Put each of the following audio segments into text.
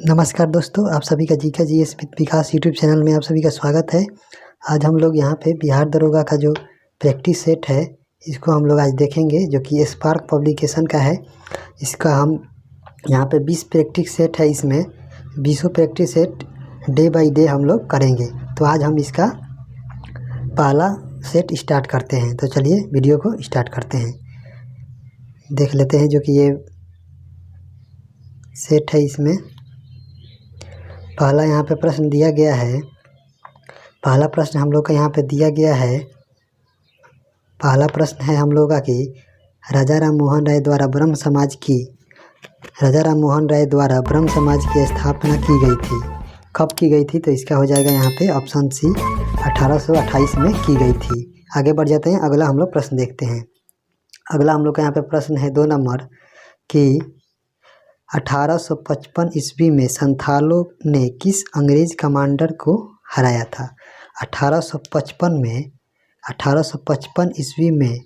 नमस्कार दोस्तों, आप सभी का GS with Vikas YouTube channel में आप सभी का स्वागत है। आज हम लोग यहाँ पे बिहार दरोगा का जो प्रैक्टिस सेट है इसको हम लोग आज देखेंगे, जो कि स्पार्क पब्लिकेशन का है। इसका हम यहाँ पे 20 प्रैक्टिस सेट है, इसमें 20 practice set day by day हम लोग करेंगे। तो आज हम इसका पहला सेट स्टार्ट करते हैं। तो चलिए वीडियो को स्टार्ट करते हैं, देख लेते हैं जो कि ये सेट है। इसमें पहला यहाँ पे प्रश्न दिया गया है। पहला प्रश्न हम लोग का यहाँ पे दिया गया है। पहला प्रश्न है हम लोग का कि राजा राम मोहन राय द्वारा ब्रह्म समाज की स्थापना की गई थी। कब की गई थी? तो इसका हो जाएगा यहाँ पे ऑप्शन सी, 1828 में की गई थी। आगे बढ़ जाते हैं, अगला हम लोग प्रश्न देखते हैं। अगला हम लोग का यहाँ पे प्रश्न है 2 नंबर कि 1855 ईस्वी में संथालों ने किस अंग्रेज कमांडर को हराया था? 1855 ईस्वी में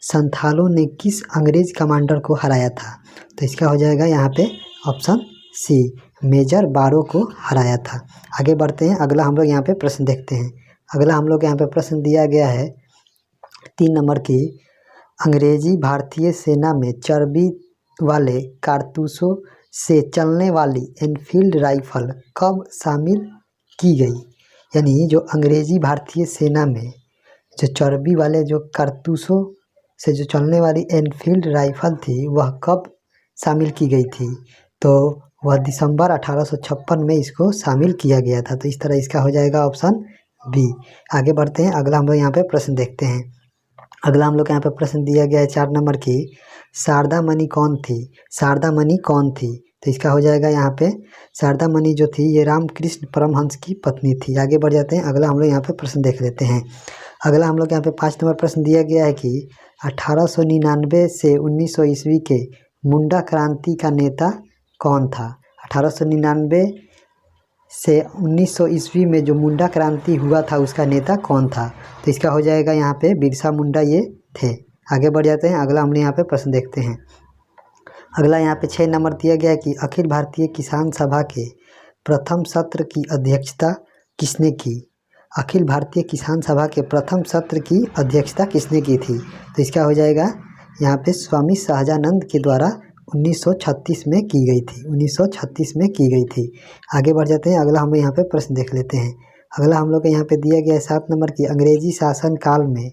संथालों ने किस अंग्रेज कमांडर को हराया था? तो इसका हो जाएगा यहाँ पे ऑप्शन सी, मेजर बारो को हराया था। आगे बढ़ते हैं, अगला हम लोग यहाँ पे प्रश्न देखते हैं। अगला हम लोग यहाँ पे प्रश्न दिया गया है 3 नंबर की अंग्रेजी भारतीय सेना में चर्बी वाले कारतूसों से चलने वाली एनफील्ड राइफल कब शामिल की गई? यानी जो अंग्रेजी भारतीय सेना में जो चर्बी वाले जो कारतूसों से जो चलने वाली एनफील्ड राइफल थी वह कब शामिल की गई थी? तो वह दिसंबर 1856 में इसको शामिल किया गया था। तो इस तरह इसका हो जाएगा ऑप्शन बी। आगे बढ़ते हैं, अगला हम लोग यहाँ पे प्रश्न देखते हैं। अगला हम लोग यहाँ पे प्रश्न दिया गया है 4 नंबर की शारदा मणि कौन थी? शारदा मणि कौन थी? तो इसका हो जाएगा यहाँ पे शारदा मणि जो थी ये रामकृष्ण परमहंस की पत्नी थी। आगे बढ़ जाते हैं, अगला हम लोग यहाँ पे प्रश्न देख लेते हैं। अगला हम लोग यहाँ पे 5 नंबर प्रश्न दिया गया है कि 1899 से 1900 ईस्वी के मुंडा क्रांति का नेता कौन था? 1899 से 1900 ईस्वी में जो मुंडा क्रांति हुआ था उसका नेता कौन था? तो इसका हो जाएगा यहाँ पे बिरसा मुंडा ये थे। आगे बढ़ जाते हैं, अगला हमने यहाँ पे प्रश्न देखते हैं। अगला यहाँ पे 6 नंबर दिया गया है कि अखिल भारतीय किसान सभा के प्रथम सत्र की अध्यक्षता किसने की? अखिल भारतीय किसान सभा के प्रथम सत्र की अध्यक्षता किसने की थी? तो इसका हो जाएगा यहाँ पे स्वामी सहजानंद के द्वारा 1936 में की गई थी। 1936 में की गई थी। आगे बढ़ जाते हैं, अगला हम यहाँ पे प्रश्न देख लेते हैं। अगला हम लोग को यहाँ पे दिया गया है 7 नंबर की अंग्रेजी शासन काल में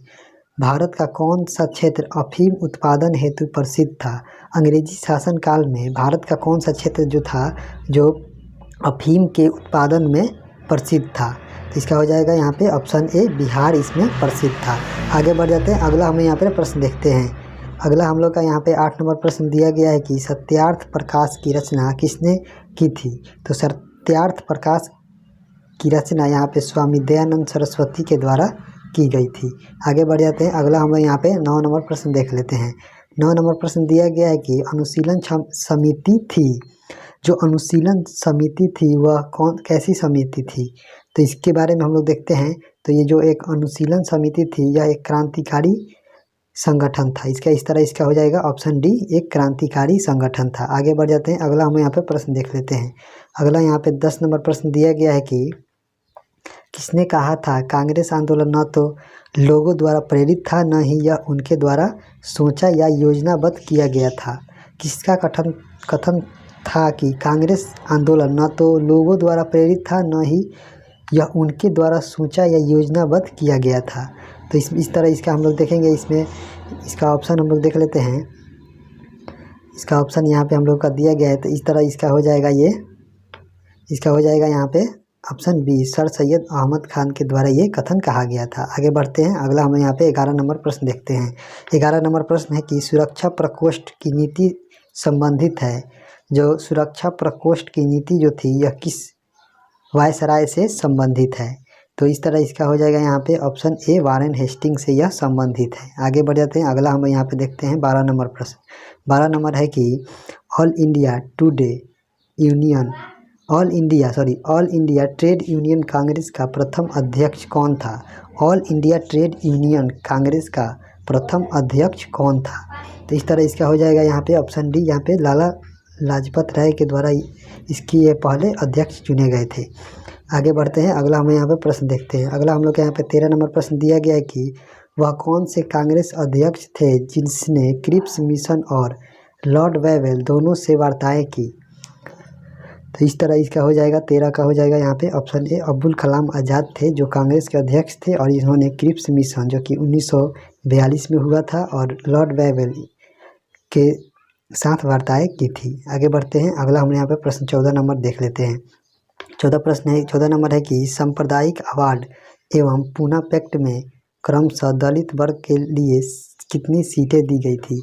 भारत का कौन सा क्षेत्र अफीम उत्पादन हेतु प्रसिद्ध था? अंग्रेजी शासन काल में भारत का कौन सा क्षेत्र जो था जो अफीम के उत्पादन में प्रसिद्ध था? तो इसका हो जाएगा यहाँ पे ऑप्शन ए, बिहार इसमें प्रसिद्ध था। आगे बढ़ जाते हैं, अगला हम यहाँ पे प्रश्न देखते हैं। अगला हम लोग का यहाँ पे 8 नंबर प्रश्न दिया गया है कि सत्यार्थ प्रकाश की रचना किसने की थी? तो सत्यार्थ प्रकाश की रचना यहाँ पे स्वामी दयानंद सरस्वती के द्वारा की गई थी। आगे बढ़ जाते हैं, अगला हम लोग यहाँ पे 9 नंबर प्रश्न देख लेते हैं। 9 नंबर प्रश्न दिया गया है कि अनुशीलन समिति थी, जो अनुशीलन समिति थी वह कैसी समिति थी? तो इसके बारे में हम लोग देखते हैं। तो ये जो एक अनुशीलन समिति थी यह एक क्रांतिकारी संगठन था। इसका हो जाएगा ऑप्शन डी, एक क्रांतिकारी संगठन था। आगे बढ़ जाते हैं, अगला हम यहाँ पे प्रश्न देख लेते हैं। अगला यहाँ पे 10 नंबर प्रश्न दिया गया है कि किसने कहा था कांग्रेस आंदोलन न तो लोगों द्वारा प्रेरित था न ही यह उनके द्वारा सोचा या योजनाबद्ध किया गया था? किसका कथन था कि कांग्रेस आंदोलन न तो लोगों द्वारा प्रेरित था न ही यह उनके द्वारा सोचा या योजनाबद्ध किया गया था? तो इस तरह इसका हम लोग देखेंगे। इसमें इसका ऑप्शन हम लोग देख लेते हैं। इसका ऑप्शन यहाँ पे हम लोग का दिया गया है। तो इस तरह इसका हो जाएगा इसका हो जाएगा यहाँ पे option B, Sir Syed Ahmad Khan के द्वारा ये कथन कहा गया था। आगे बढ़ते हैं, अगला हम यहाँ पे 11 नंबर प्रश्न देखते हैं। 11 नंबर प्रश्न है कि सुरक्षा प्रकोष्ठ की नीति संबंधित है। जो सुरक्षा प्रकोष्ठ की नीति जो थी यह किस वायसराय से संबंधित है? तो इस तरह इसका हो जाएगा यहाँ पे ऑप्शन ए, वारेन हेस्टिंग से यह संबंधित है। आगे बढ़ जाते हैं, अगला हम यहाँ पे देखते हैं 12 नंबर प्रश्न। 12 नंबर है कि all India trade union Congress का प्रथम अध्यक्ष कौन था? All India trade union Congress का प्रथम अध्यक्ष कौन था? तो इस तरह इसका हो जाएगा यहाँ पे ऑप्शन डी, यहाँ पे लाजपत राय के द्वारा इसकी ये पहले अध्यक्ष चुने गए थे। आगे बढ़ते हैं, अगला हम यहाँ पे प्रश्न देखते हैं। अगला हम लोग के यहाँ पे 13 नंबर प्रश्न दिया गया है कि वह कौन से कांग्रेस अध्यक्ष थे जिसने क्रिप्स मिशन और लॉर्ड वेवेल दोनों से वार्ताएं की। तो इस तरह इसका हो जाएगा 13 का हो जाएगा यहाँ पे ऑप्शन ए अब्दुल कलाम आज़ाद थे जो कांग्रेस के अध्यक्ष थे और इन्होंने क्रिप्स मिशन जो कि 1942 में हुआ था और लॉर्ड वेवेल के साथ वार्ताएं की थी। आगे बढ़ते हैं, अगला हम यहाँ पे प्रश्न 14 नंबर देख लेते हैं। 14 नंबर है कि सांप्रदायिक अवार्ड एवं पूना पैक्ट में क्रमशः दलित वर्ग के लिए कितनी सीटें दी गई थी।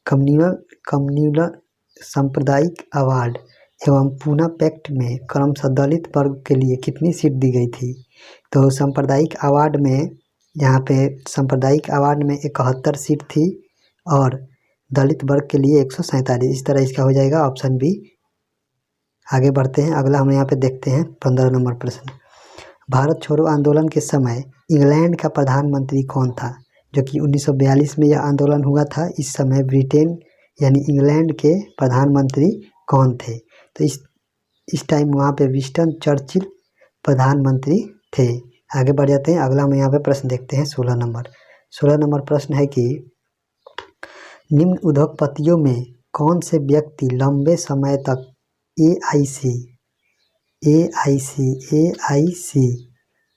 कम्युनल सांप्रदायिक अवार्ड एवं पूना पैक्ट में क्रमशः दलित वर्ग के लिए कितनी सीट दी गई थी। तो सांप्रदायिक अवार्ड में यहाँ पे सांप्रदायिक अवार्ड में 71 सीट थी और दलित वर्ग के लिए 147। इस तरह इसका हो जाएगा ऑप्शन बी। आगे बढ़ते हैं, अगला हम यहाँ पे देखते हैं 15 नंबर प्रश्न। भारत छोड़ो आंदोलन के समय इंग्लैंड का प्रधानमंत्री कौन था। जो कि 1942 में यह आंदोलन हुआ था। इस समय ब्रिटेन यानी इंग्लैंड के प्रधानमंत्री कौन थे। तो इस टाइम वहाँ पे विंस्टन चर्चिल प्रधानमंत्री थे। आगे बढ़ जाते हैं, अगला हम यहाँ पे प्रश्न देखते हैं 16 नंबर। 16 नंबर प्रश्न है कि निम्न उद्योगपतियों में कौन से व्यक्ति लंबे समय तक एआईसी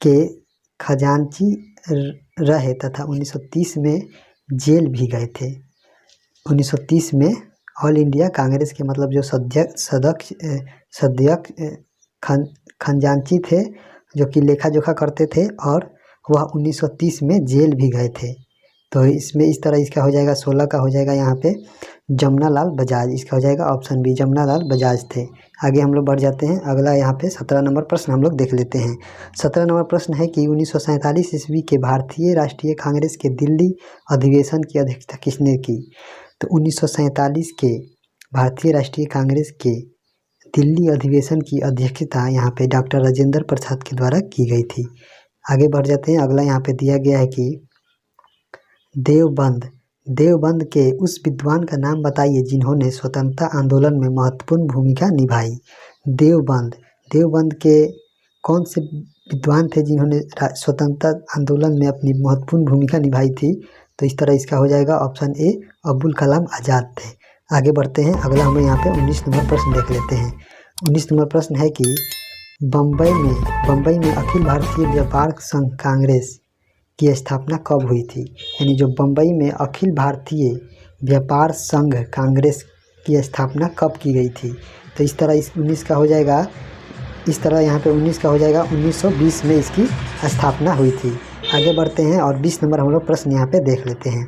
के खजांची रहे तथा 1930 में जेल भी गए थे। 1930 में ऑल इंडिया कांग्रेस के मतलब जो सदस्य खजांची थे जो कि लेखा जोखा करते थे और वह 1930 में जेल भी गए थे। तो इसमें इस तरह इसका हो जाएगा 16 का हो जाएगा यहाँ पे जमनालाल बजाज। इसका हो जाएगा ऑप्शन बी, जमनालाल बजाज थे। आगे हम लोग बढ़ जाते हैं, अगला यहाँ पे 17 नंबर प्रश्न हम लोग देख लेते हैं। 17 नंबर प्रश्न है कि 1947 ईस्वी के भारतीय राष्ट्रीय कांग्रेस के दिल्ली अधिवेशन की अध्यक्षता किसने की। तो 1947 के भारतीय राष्ट्रीय कांग्रेस के दिल्ली अधिवेशन की अध्यक्षता यहाँ पे डॉक्टर राजेंद्र प्रसाद के द्वारा की गई थी। आगे बढ़ जाते हैं, अगला यहाँ पे दिया गया है कि देवबंद के उस विद्वान का नाम बताइए जिन्होंने स्वतंत्रता आंदोलन में महत्वपूर्ण भूमिका निभाई। देवबंद के कौन से विद्वान थे जिन्होंने स्वतंत्रता आंदोलन में अपनी महत्वपूर्ण भूमिका निभाई थी। तो इस तरह इसका हो जाएगा ऑप्शन ए अब्दुल कलाम आज़ाद थे। आगे बढ़ते हैं, अगला हम यहाँ पे 19 नंबर प्रश्न देख लेते हैं। 19 नंबर प्रश्न है कि बम्बई में अखिल भारतीय व्यापार संघ कांग्रेस की स्थापना कब हुई थी। यानी जो बम्बई में अखिल भारतीय व्यापार संघ कांग्रेस की स्थापना कब की गई थी। तो इस तरह 19 का हो जाएगा, इस तरह यहाँ पे 19 का हो जाएगा 1920 में इसकी स्थापना हुई थी। आगे बढ़ते हैं और 20 नंबर हम लोग प्रश्न यहाँ पे देख लेते हैं।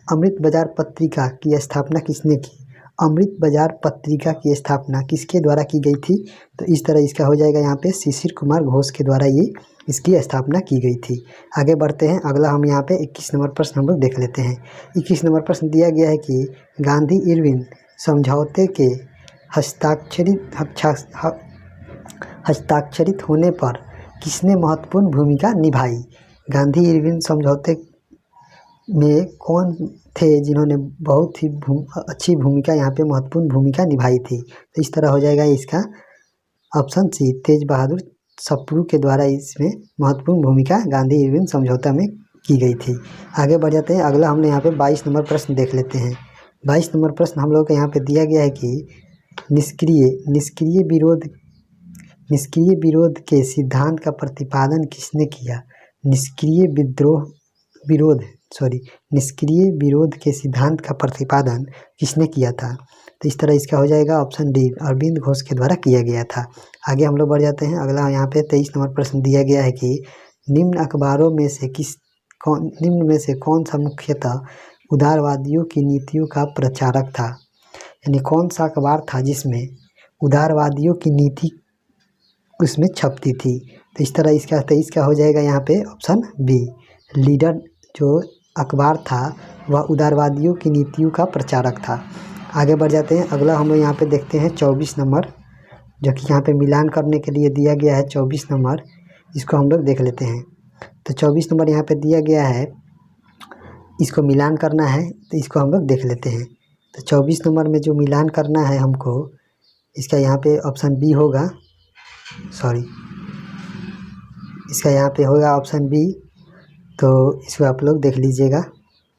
अमृत बाजार पत्रिका की स्थापना किसने की। अमृत बाजार पत्रिका की स्थापना किसके द्वारा की गई थी। तो इस तरह इसका हो जाएगा यहाँ पे शिशिर कुमार घोष के द्वारा ये इसकी स्थापना की गई थी। आगे बढ़ते हैं, अगला हम यहाँ पे 21 नंबर प्रश्न हम लोग देख लेते हैं। 21 नंबर प्रश्न दिया गया है कि गांधी इरविन समझौते के हस्ताक्षरित होने पर किसने महत्वपूर्ण भूमिका निभाई। गांधी इरविन समझौते में कौन थे जिन्होंने बहुत ही अच्छी भूमिका यहाँ पे महत्वपूर्ण भूमिका निभाई थी। तो इस तरह हो जाएगा इसका ऑप्शन सी तेज बहादुर सप्रू के द्वारा इसमें महत्वपूर्ण भूमिका गांधी इरविन समझौता में की गई थी। आगे बढ़ जाते हैं, अगला हमने यहाँ पे 22 नंबर प्रश्न देख लेते हैं। 22 नंबर प्रश्न हम लोग को यहाँ पे दिया गया है कि निष्क्रिय विरोध के सिद्धांत का प्रतिपादन किसने किया। निष्क्रिय विरोध के सिद्धांत का प्रतिपादन किसने किया था। तो इस तरह इसका हो जाएगा ऑप्शन डी अरविंद घोष के द्वारा किया गया था। आगे हम लोग बढ़ जाते हैं, अगला यहाँ पे 23 नंबर प्रश्न दिया गया है कि निम्न में से कौन सा मुख्यतः उदारवादियों की नीतियों का प्रचारक था। यानी कौन सा अखबार था जिसमें उदारवादियों की नीति उसमें छपती थी। तो इस तरह इसका 23 का हो जाएगा यहाँ पे ऑप्शन बी लीडर जो अखबार था वह उदारवादियों की नीतियों का प्रचारक था। आगे बढ़ जाते हैं, अगला हम लोग यहाँ पे देखते हैं 24 नंबर जो कि यहाँ पे मिलान करने के लिए दिया गया है। 24 नंबर इसको हम लोग देख लेते हैं। तो 24 नंबर यहाँ पे दिया गया है, इसको मिलान करना है तो इसको हम लोग देख लेते हैं। तो 24 नंबर में जो मिलान करना है हमको, इसका यहाँ पे ऑप्शन बी होगा, सॉरी इसका यहाँ पे होगा ऑप्शन बी। तो इसको आप लोग देख लीजिएगा,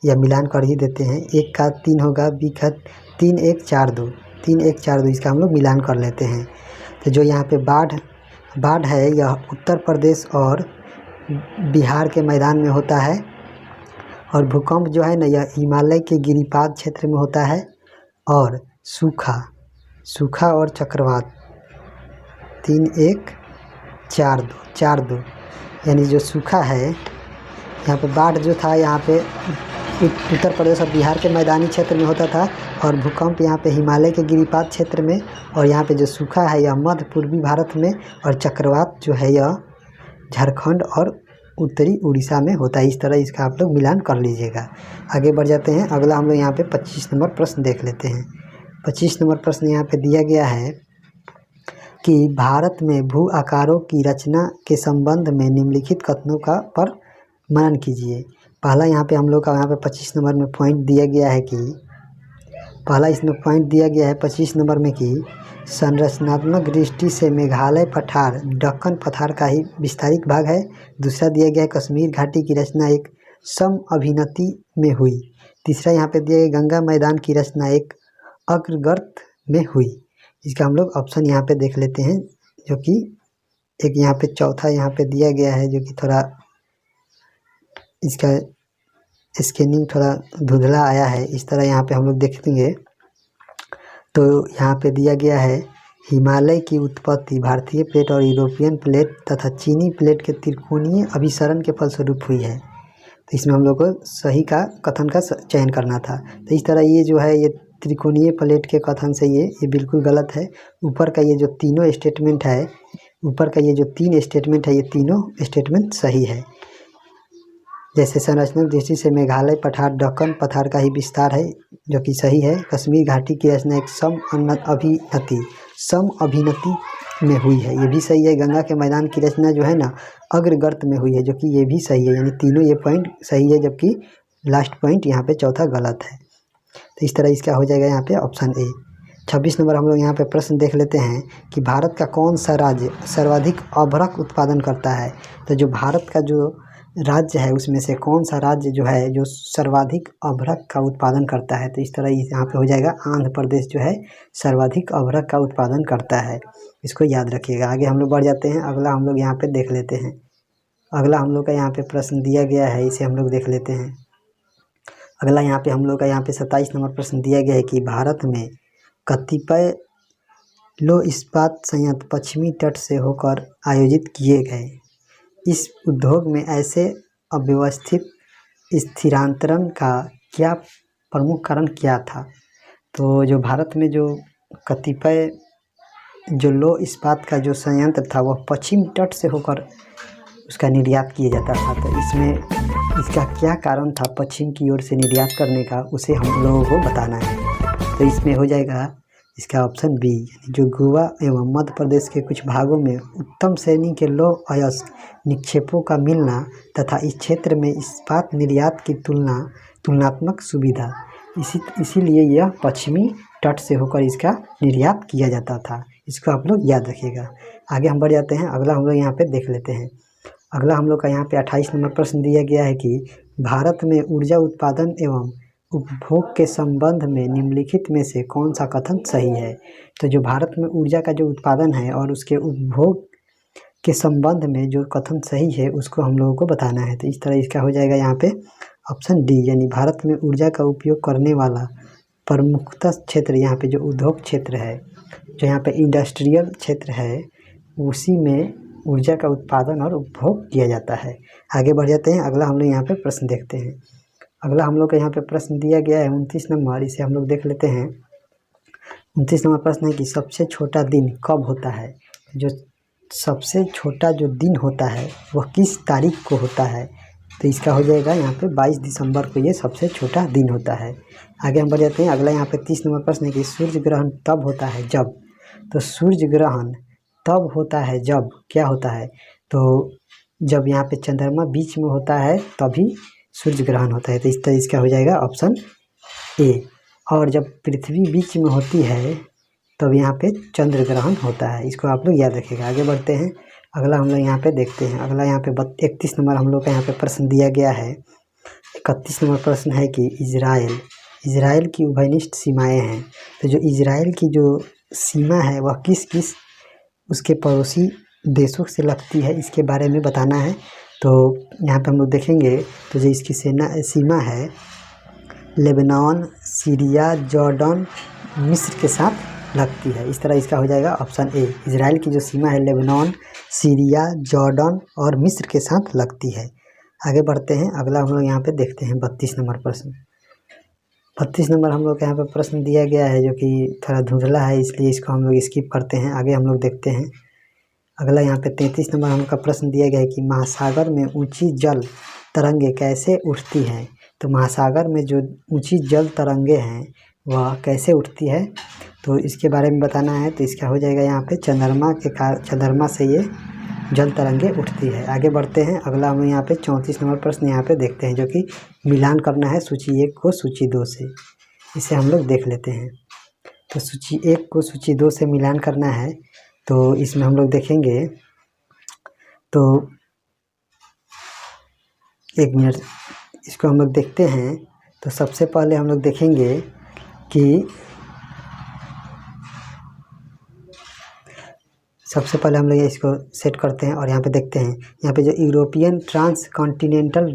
या मिलान कर ही देते हैं। 1 का 3 होगा, बी का 3 1 4 2, 3 1 4 2, इसका हम लोग मिलान कर लेते हैं। तो जो यहाँ पे बाढ़ है यह उत्तर प्रदेश और बिहार के मैदान में होता है, और भूकंप जो है ना यह हिमालय के गिरिपाद क्षेत्र में होता है, और सूखा और चक्रवात 3 1 4 2, यानी जो सूखा है यहाँ पे, बाढ़ जो था यहाँ पे उत्तर प्रदेश और बिहार के मैदानी क्षेत्र में होता था, और भूकंप यहाँ पे हिमालय के गिरिपाद क्षेत्र में, और यहाँ पे जो सूखा है यह मध्य पूर्वी भारत में, और चक्रवात जो है यह झारखंड और उत्तरी उड़ीसा में होता है। इस तरह इसका आप लोग मिलान कर लीजिएगा। आगे बढ़ जाते हैं। अगला हम लोग यहाँ पे 25 नंबर प्रश्न देख लेते हैं। 25 नंबर प्रश्न यहाँ पे दिया गया है कि भारत में भू आकारों की रचना के संबंध में निम्नलिखित कथनों का पर मनन कीजिए। पहला यहाँ पे हम लोग का यहाँ पे 25 नंबर में पॉइंट दिया गया है कि, पहला इसमें पॉइंट दिया गया है 25 नंबर में कि संरचनात्मक दृष्टि से मेघालय पठार दक्कन पठार का ही विस्तारित भाग है। दूसरा दिया गया है कश्मीर घाटी की रचना एक सम अभिनति में हुई। तीसरा यहाँ पे दिया गया गंगा मैदान की रचना एक अग्रगर्त में हुई। इसका हम लोग ऑप्शन यहाँ पे देख लेते हैं, जो कि एक यहाँ पे चौथा यहाँ पे दिया गया है, जो कि थोड़ा इसका स्कैनिंग थोड़ा धुंधला आया है। इस तरह यहाँ पे हम लोग देखेंगे तो यहाँ पे दिया गया है हिमालय की उत्पत्ति भारतीय प्लेट और यूरोपियन प्लेट तथा चीनी प्लेट के त्रिकोणीय अभिसरण के फलस्वरूप हुई है। तो इसमें हम लोग को सही का कथन का चयन करना था। तो इस तरह ये जो है ये त्रिकोणीय प्लेट के कथन से ये बिल्कुल गलत है। ऊपर का ये जो तीनों स्टेटमेंट है, ऊपर का ये जो 3 स्टेटमेंट है, ये तीनों स्टेटमेंट सही है। जैसे संरचना दृष्टि से मेघालय पठार दक्कन पठार का ही विस्तार है, जो कि सही है। कश्मीर घाटी की रचना एक सम अभिनति में हुई है, ये भी सही है। गंगा के मैदान की रचना जो है ना अग्रगर्त में हुई है, जो कि ये भी सही है। यानी तीनों ये पॉइंट सही है, जबकि लास्ट पॉइंट यहाँ पे चौथा गलत है। तो इस तरह इसका हो जाएगा यहाँ पे ऑप्शन ए। 26 नंबर हम लोग यहाँ पे प्रश्न देख लेते हैं कि भारत का कौन सा राज्य सर्वाधिक अभ्रक उत्पादन करता है। तो जो भारत का जो राज्य है उसमें से कौन सा राज्य जो है जो सर्वाधिक अभ्रक का उत्पादन करता है। तो इस तरह यहाँ पे हो जाएगा आंध्र प्रदेश जो है सर्वाधिक अभ्रक का उत्पादन करता है, इसको याद रखिएगा। आगे हम लोग बढ़ जाते हैं। अगला हम लोग यहाँ पे देख लेते हैं। अगला हम लोग का यहाँ पे प्रश्न दिया गया है, इसे हम लोग देख लेते हैं। अगला यहाँ पे हम लोग का यहाँ पे 27 नंबर प्रश्न दिया गया है कि भारत में कतिपय लौह इस्पात संयंत्र पश्चिमी तट से होकर आयोजित किए गए। इस उद्योग में ऐसे अव्यवस्थित स्थिरांतरण का क्या प्रमुख कारण क्या था। तो जो भारत में जो कतिपय जो लौह इस्पात का जो संयंत्र था वह पश्चिम तट से होकर उसका निर्यात किया जाता था। तो इसमें इसका क्या कारण था पश्चिम की ओर से निर्यात करने का, उसे हम लोगों को बताना है। तो इसमें हो जाएगा इसका ऑप्शन बी, जो गोवा एवं मध्य प्रदेश के कुछ भागों में उत्तम श्रेणी के लौह अयस्क निक्षेपों का मिलना तथा इस क्षेत्र में इस्पात निर्यात की तुलनात्मक सुविधा, इसीलिए यह पश्चिमी तट से होकर इसका निर्यात किया जाता था। इसको आप लोग याद रखिएगा। आगे हम बढ़ जाते हैं। अगला हम लोग यहाँ पे देख लेते हैं। अगला हम लोग का यहाँ पे 28 नंबर प्रश्न दिया गया है कि भारत में ऊर्जा उत्पादन एवं उपभोग के संबंध में निम्नलिखित में से कौन सा कथन सही है। तो जो भारत में ऊर्जा का जो उत्पादन है और उसके उपभोग के संबंध में जो कथन सही है उसको हम लोगों को बताना है। तो इस तरह इसका हो जाएगा यहाँ पे ऑप्शन डी, यानी भारत में ऊर्जा का उपयोग करने वाला प्रमुखतः क्षेत्र यहाँ पे जो उद्योग क्षेत्र है, जो यहाँ पे इंडस्ट्रियल क्षेत्र है, उसी में ऊर्जा का उत्पादन और उपभोग किया जाता है। आगे बढ़ जाते हैं। अगला हम लोग यहाँ पे प्रश्न देखते हैं। अगला हम लोग का यहाँ पे प्रश्न दिया गया है 29 नंबर, इसे हम लोग देख लेते हैं। 29 नंबर प्रश्न है कि सबसे छोटा दिन कब होता है। जो सबसे छोटा जो दिन होता है वह किस तारीख को होता है। तो इसका हो जाएगा यहाँ पे 22 दिसंबर को ये सबसे छोटा दिन होता है। आगे हम बढ़ जाते हैं। अगला यहाँ पे 30 नंबर प्रश्न है कि सूर्य ग्रहण तब होता है जब। तो सूर्य ग्रहण तब होता है जब क्या होता है, तो जब यहाँ पे चंद्रमा बीच में होता है तभी सूर्य ग्रहण होता है। तो इस तरह इसका हो जाएगा ऑप्शन ए। और जब पृथ्वी बीच में होती है तब यहाँ पे चंद्र ग्रहण होता है। इसको आप लोग याद रखिएगा। आगे बढ़ते हैं, अगला हम लोग यहाँ पे देखते हैं। अगला यहाँ पे 31 नंबर हम लोग का यहाँ पे प्रश्न दिया गया है। 31 नंबर प्रश्न है कि इजराइल की उभयनिष्ठ सीमाएं हैं। तो जो इजराइल की जो सीमा है वह किस किस उसके पड़ोसी देशों से लगती है, इसके बारे में बताना है। तो यहाँ पे हम लोग देखेंगे तो जो इसकी सीमा है लेबनान, सीरिया, जॉर्डन, मिस्र के साथ लगती है। इस तरह इसका हो जाएगा ऑप्शन ए। इजराइल की जो सीमा है लेबनान, सीरिया, जॉर्डन और मिस्र के साथ लगती है। आगे बढ़ते हैं, अगला हम लोग यहाँ पे देखते हैं 32 नंबर प्रश्न। 32 नंबर हम लोग के यहाँ पे प्रश्न दिया गया है जो कि थोड़ा धुंधला है, इसलिए इसको हम लोग स्किप करते हैं। आगे हम लोग देखते हैं। अगला यहाँ पे 33 नंबर हमका प्रश्न दिया गया है कि महासागर में ऊंची जल तरंगे कैसे उठती हैं। तो महासागर में जो ऊंची जल तरंगे हैं वह कैसे उठती है, तो इसके बारे में बताना है। तो इसका हो जाएगा यहाँ पे चंद्रमा से ये जल तरंगे उठती है। आगे बढ़ते हैं, अगला हम यहाँ पे 34 नंबर प्रश्न यहाँ पे देखते हैं जो कि मिलान करना है सूची 1 को सूची 2 से। इसे हम लोग देख लेते हैं। तो सूची 1 को सूची 2 से मिलान करना है। तो इसमें हम लोग देखेंगे, तो एक मिनट इसको हम लोग देखते हैं। तो सबसे पहले हम लोग देखेंगे कि सबसे पहले हम लोग इसको सेट करते हैं और यहाँ पे देखते हैं। यहाँ पे जो यूरोपियन ट्रांस कॉन्टिनेंटल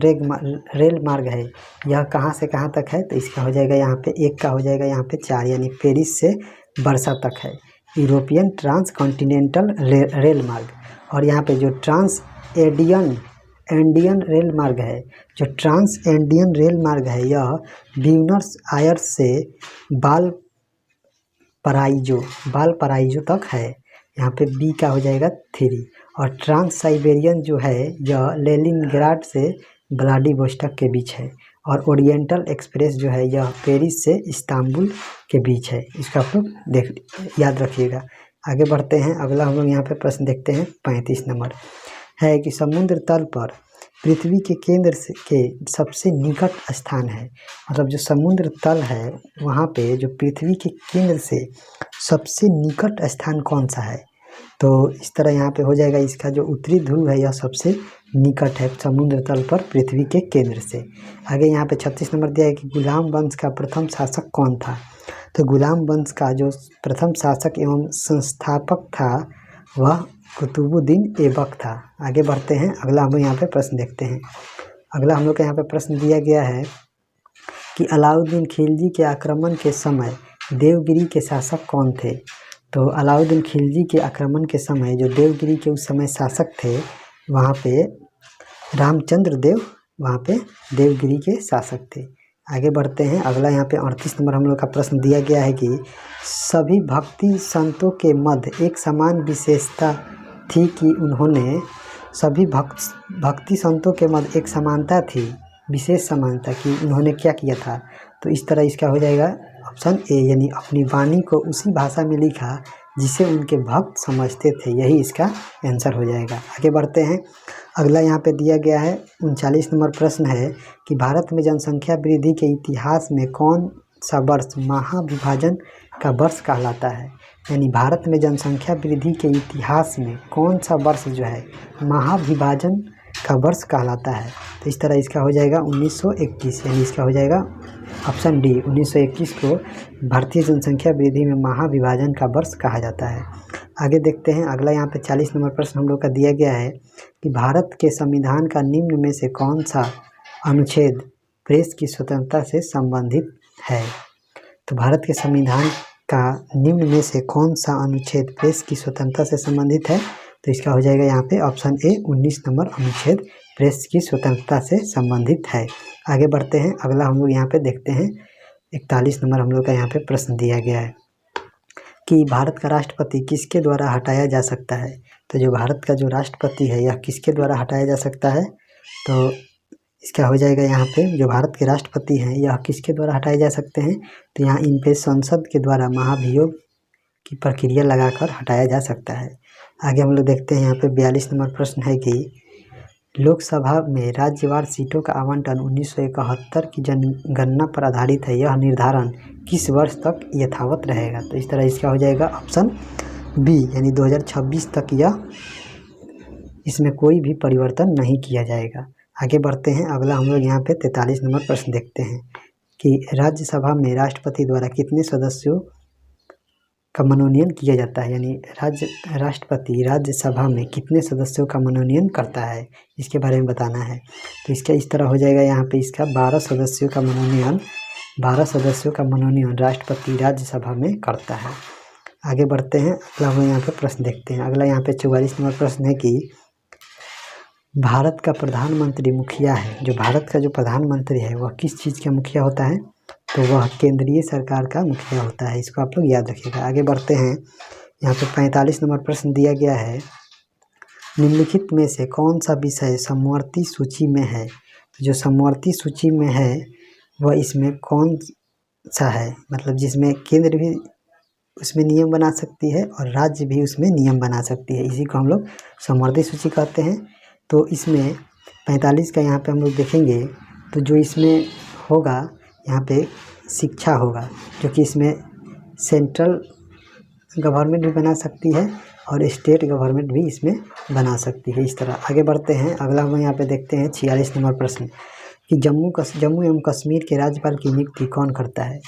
रेल मार्ग है यह कहाँ से कहाँ तक है। तो इसका हो जाएगा यहाँ पे 1 का हो जाएगा यहाँ पे 4, यानी पेरिस से वर्सा तक है यूरोपियन ट्रांस कॉन्टिनेंटल रेल मार्ग। और यहाँ पे जो ट्रांस एंडियन रेल मार्ग है, जो ट्रांस एंडियन रेल मार्ग है यह ब्यूनस आयर्स से बालपराइजो तक है। यहाँ पे बी का हो जाएगा 3। और ट्रांस साइबेरियन जो है यह लेनिनग्राड से व्लादिवोस्टोक के बीच है। और ओरिएंटल एक्सप्रेस जो है यह पेरिस से इस्तांबुल के बीच है। इसका आप लोग याद रखिएगा। आगे बढ़ते हैं, अगला हम लोग यहाँ पे प्रश्न देखते हैं। 35 नंबर है कि समुद्र तल पर पृथ्वी के केंद्र से के सबसे निकट स्थान है। मतलब जो समुद्र तल है वहाँ पे जो पृथ्वी के केंद्र से सबसे निकट स्थान कौन सा है। तो इस तरह यहाँ पे हो जाएगा, इसका जो उत्तरी ध्रुव है यह सबसे निकट है समुद्र तल पर पृथ्वी के केंद्र से। आगे यहाँ पे 36 नंबर दिया है कि गुलाम वंश का प्रथम शासक कौन था। तो गुलाम वंश का जो प्रथम शासक एवं संस्थापक था वह कुतुबुद्दीन ऐबक था। आगे बढ़ते हैं, अगला हम लोग यहाँ पे प्रश्न देखते हैं। अगला हम लोग के यहाँ पे प्रश्न दिया गया है कि अलाउद्दीन खिलजी के आक्रमण के समय देवगिरी के शासक कौन थे। तो अलाउद्दीन खिलजी के आक्रमण के समय जो देवगिरी के उस समय शासक थे वहाँ पे रामचंद्र देव वहाँ पे देवगिरी के शासक थे। आगे बढ़ते हैं, अगला यहाँ पे 38 नंबर हम लोग का प्रश्न दिया गया है कि सभी भक्ति संतों के मध्य एक समान विशेषता थी कि उन्होंने सभी भक्ति संतों के मध्य एक समानता थी, विशेष समानता कि उन्होंने क्या किया था। तो इस तरह इसका हो जाएगा ऑप्शन ए, यानी अपनी वाणी को उसी भाषा में लिखा जिसे उनके भक्त समझते थे, यही इसका आंसर हो जाएगा। आगे बढ़ते हैं, अगला यहाँ पे दिया गया है 39 नंबर प्रश्न है कि भारत में जनसंख्या वृद्धि के इतिहास में कौन सा वर्ष महाविभाजन का वर्ष कहलाता है। यानी भारत में जनसंख्या वृद्धि के इतिहास में कौन सा वर्ष जो है महाविभाजन का वर्ष कहलाता है। तो इस तरह इसका हो जाएगा 1921, यानी इसका हो जाएगा ऑप्शन डी 1921 को भारतीय जनसंख्या वृद्धि में महाविभाजन का वर्ष कहा जाता है। आगे देखते हैं, अगला यहाँ पे 40 नंबर प्रश्न हम लोग का दिया गया है कि भारत के संविधान का निम्न में से कौन सा अनुच्छेद प्रेस की स्वतंत्रता से संबंधित है। तो भारत के संविधान का निम्न में से कौन सा अनुच्छेद प्रेस की स्वतंत्रता से संबंधित है। तो इसका हो जाएगा यहाँ पे ऑप्शन ए 19 नंबर अनुच्छेद प्रेस की स्वतंत्रता से संबंधित है। आगे बढ़ते हैं, अगला हम लोग यहाँ पे देखते हैं 41 नंबर हम लोग का यहाँ पे प्रश्न दिया गया है कि भारत का राष्ट्रपति किसके द्वारा हटाया जा सकता है। तो जो भारत का जो राष्ट्रपति है यह किसके द्वारा हटाया जा सकता है। तो इसका हो जाएगा यहाँ पे जो भारत के राष्ट्रपति हैं यह किसके द्वारा हटाए जा सकते हैं। तो यहाँ इन पे संसद के द्वारा महाभियोग की प्रक्रिया लगाकर हटाया जा सकता है। आगे हम लोग देखते हैं यहाँ पे 42 नंबर प्रश्न है कि लोकसभा में राज्यवार सीटों का आवंटन 1971 की जनगणना पर आधारित है। यह निर्धारण किस वर्ष तक यथावत रहेगा? तो इस तरह इसका हो जाएगा ऑप्शन बी, यानी 2026 तक यह इसमें कोई भी परिवर्तन नहीं किया जाएगा। आगे बढ़ते हैं, अगला हम लोग यहाँ पे 43 नंबर प्रश्न देखते हैं कि राज्यसभा में राष्ट्रपति द्वारा कितने सदस्यों का मनोनयन किया जाता है, यानी राष्ट्रपति राज्यसभा में कितने सदस्यों का मनोनयन करता है, इसके बारे में बताना है। तो इसका इस तरह हो जाएगा, यहाँ पे इसका 12 सदस्यों का मनोनयन राष्ट्रपति राज्यसभा में करता है। आगे बढ़ते हैं, अगला हम यहाँ पे प्रश्न देखते हैं। अगला यहाँ पे 44 नंबर प्रश्न है कि भारत का प्रधानमंत्री मुखिया है, जो भारत का जो प्रधानमंत्री है वह किस चीज़ का मुखिया होता है? तो वह केंद्रीय सरकार का मुखिया होता है। इसको आप लोग याद रखिएगा। आगे बढ़ते हैं, यहाँ पे 45 नंबर प्रश्न दिया गया है, निम्नलिखित में से कौन सा विषय समवर्ती सूची में है? तो जो समवर्ती सूची में है वह इसमें कौन सा है, मतलब जिसमें केंद्र भी उसमें नियम बना सकती है और राज्य भी उसमें नियम बना सकती है, इसी को हम लोग समवर्ती सूची कहते हैं। तो इसमें 45 का यहाँ पे हम लोग देखेंगे तो जो इसमें होगा यहाँ पे शिक्षा होगा, जो कि इसमें सेंट्रल गवर्नमेंट भी बना सकती है और स्टेट गवर्नमेंट भी इसमें बना सकती है। इस तरह आगे बढ़ते हैं, अगला हम यहाँ पे देखते हैं 46 नंबर प्रश्न कि जम्मू एवं कश्मीर के राज्यपाल की नियुक्ति कौन करता है?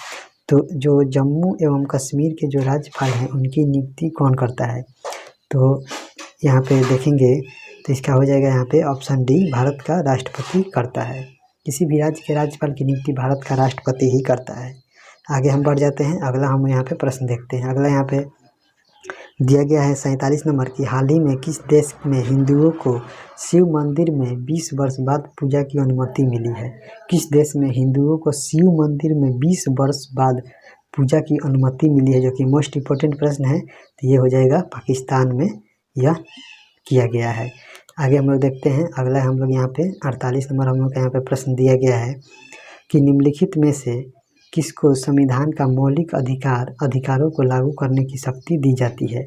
तो जो जम्मू एवं कश्मीर के जो राज्यपाल हैं उनकी नियुक्ति कौन करता है? तो यहाँ पे देखेंगे तो इसका हो जाएगा यहाँ पे ऑप्शन डी, भारत का राष्ट्रपति करता है। किसी भी राज्य के राज्यपाल की नियुक्ति भारत का राष्ट्रपति ही करता है। आगे हम बढ़ जाते हैं, अगला हम यहाँ पे प्रश्न देखते हैं। अगला यहाँ पे दिया गया है 47 नंबर की हाल ही में किस देश में हिंदुओं को शिव मंदिर में 20 वर्ष बाद पूजा की अनुमति मिली है? किस देश में हिंदुओं को शिव मंदिर में 20 वर्ष बाद पूजा की अनुमति मिली है, जो कि मोस्ट इम्पोर्टेंट प्रश्न है। तो ये हो जाएगा पाकिस्तान में यह किया गया है। आगे हम लोग देखते हैं, अगला हम लोग यहाँ पे 48 नंबर हम लोग का यहाँ पे प्रश्न दिया गया है कि निम्नलिखित में से किसको संविधान का मौलिक अधिकारों को लागू करने की शक्ति दी जाती है?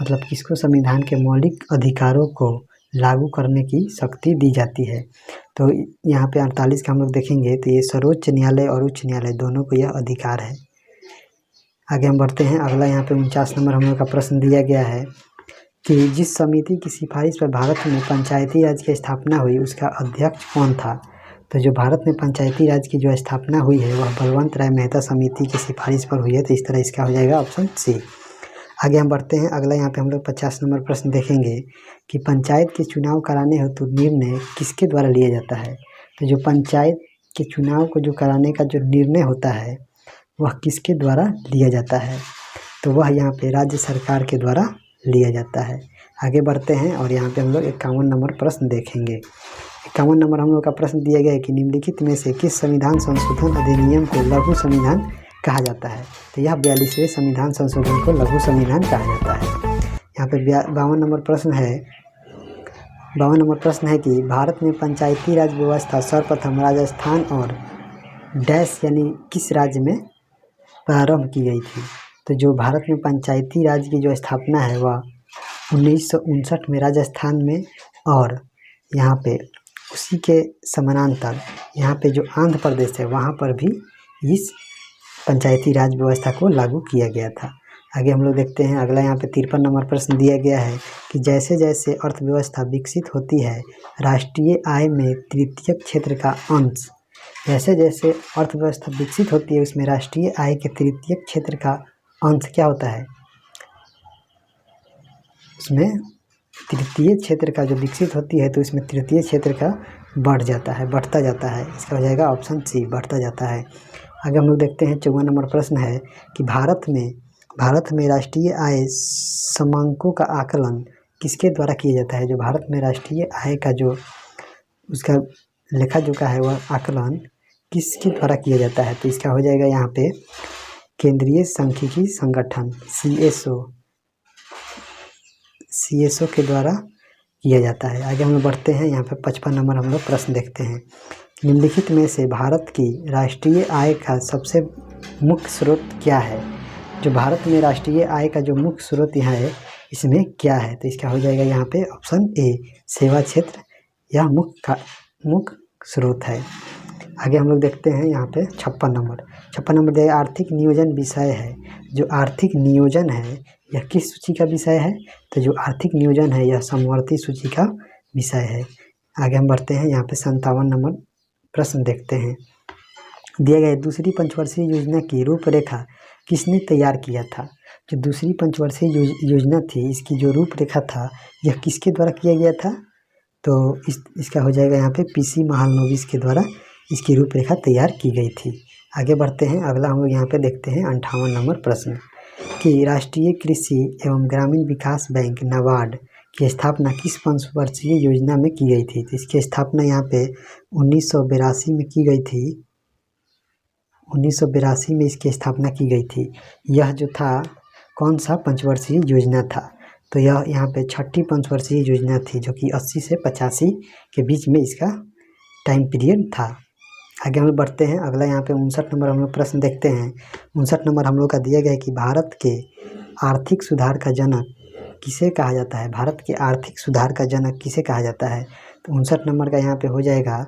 मतलब किसको संविधान के मौलिक अधिकारों को लागू करने की शक्ति दी जाती है? तो यहाँ पे 48 का हम लोग देखेंगे तो ये सर्वोच्च न्यायालय और उच्च न्यायालय दोनों को यह अधिकार है। आगे हम बढ़ते हैं, अगला यहाँ पे 49 नंबर हम लोग का प्रश्न दिया गया है कि जिस समिति की सिफारिश पर भारत में पंचायती राज की स्थापना हुई उसका अध्यक्ष कौन था? तो जो भारत में पंचायती राज की जो स्थापना हुई है वह बलवंत राय मेहता समिति की सिफारिश पर हुई है। तो इस तरह इसका हो जाएगा ऑप्शन सी। आगे हम बढ़ते हैं, अगला यहाँ पे हम लोग 50 नंबर प्रश्न देखेंगे कि पंचायत के चुनाव कराने हेतु निर्णय किसके द्वारा लिया जाता है? तो जो पंचायत के चुनाव को जो कराने का जो निर्णय होता है वह किसके द्वारा लिया जाता है? तो वह यहाँ पे राज्य सरकार के द्वारा लिया जाता है। आगे बढ़ते हैं और यहाँ पे हम लोग 51 नंबर प्रश्न देखेंगे। 51 नंबर हम लोग का प्रश्न दिया गया है कि निम्नलिखित में से किस संविधान संशोधन अधिनियम को लघु संविधान कहा जाता है? तो यह 42वें संविधान संशोधन को लघु संविधान कहा जाता है। यहाँ पे 52 नंबर प्रश्न है। 52 नंबर प्रश्न है कि भारत में पंचायती राज व्यवस्था सर्वप्रथम राजस्थान और डैश यानी किस राज्य में प्रारंभ की गई थी? तो जो भारत में पंचायती राज की जो स्थापना है वह 1959 में राजस्थान में, और यहाँ पे उसी के समानांतर यहाँ पे जो आंध्र प्रदेश है वहाँ पर भी इस पंचायती राज व्यवस्था को लागू किया गया था। आगे हम लोग देखते हैं, अगला यहाँ पे 53 नंबर प्रश्न दिया गया है कि जैसे जैसे अर्थव्यवस्था विकसित होती है राष्ट्रीय आय में तृतीयक क्षेत्र का अंश, जैसे जैसे अर्थव्यवस्था विकसित होती है उसमें राष्ट्रीय आय के तृतीयक क्षेत्र का अंश क्या होता है? उसमें तृतीय क्षेत्र का जो विकसित होती है तो इसमें तृतीय क्षेत्र का बढ़ता जाता है। इसका हो जाएगा ऑप्शन सी, बढ़ता जाता है। आगे हम लोग देखते हैं 54 नंबर प्रश्न है कि भारत में राष्ट्रीय आय समांकों का आकलन किसके द्वारा किया जाता है? जो भारत में राष्ट्रीय आय का जो उसका लेखा जोखा है वह आकलन किसके द्वारा किया जाता है? तो इसका हो जाएगा यहाँ पे केंद्रीय सांख्यिकी संगठन CSO के द्वारा किया जाता है। आगे हम लोग बढ़ते हैं, यहाँ पे 55 नंबर हम लोग प्रश्न देखते हैं। निम्नलिखित में से भारत की राष्ट्रीय आय का सबसे मुख्य स्रोत क्या है? जो भारत में राष्ट्रीय आय का जो मुख्य स्रोत यहाँ है इसमें क्या है? तो इसका हो जाएगा यहाँ पे ऑप्शन ए, सेवा क्षेत्र यह मुख्य स्रोत है। आगे हम लोग देखते हैं यहाँ पे 56 नंबर दिया आर्थिक नियोजन विषय है। जो आर्थिक नियोजन है यह किस सूची का विषय है? तो जो आर्थिक नियोजन है यह समवर्ती सूची का विषय है। आगे हम बढ़ते हैं, यहाँ पे 57 नंबर प्रश्न देखते हैं। दिया गया दूसरी पंचवर्षीय योजना की रूपरेखा किसने तैयार किया था? जो दूसरी पंचवर्षीय योजना थी, इसकी जो रूपरेखा था यह किसके द्वारा किया गया था? तो इसका हो जाएगा यहाँ पे पीसी महालनोबिस के द्वारा इसकी रूपरेखा तैयार की गई थी। आगे बढ़ते हैं, अगला हम लोग यहाँ पे देखते हैं 58 नंबर प्रश्न कि राष्ट्रीय कृषि एवं ग्रामीण विकास बैंक नाबार्ड की स्थापना किस पंचवर्षीय योजना में की गई थी? तो इसकी स्थापना यहाँ पे 1982 में की गई थी। 1982 में इसकी स्थापना की गई थी। यह जो था कौन सा पंचवर्षीय योजना था? तो यह यहाँ पे छठी पंचवर्षीय योजना थी, जो कि 80 से 85 के बीच में इसका टाइम पीरियड था। आगे हम लोग बढ़ते हैं, अगला यहाँ पे 59 नंबर हम लोग प्रश्न देखते हैं। 59 नंबर हम लोग का दिया गया है कि भारत के आर्थिक सुधार का जनक किसे कहा जाता है? भारत के आर्थिक सुधार का जनक किसे कहा जाता है? तो 59 नंबर का यहाँ पे हो जाएगा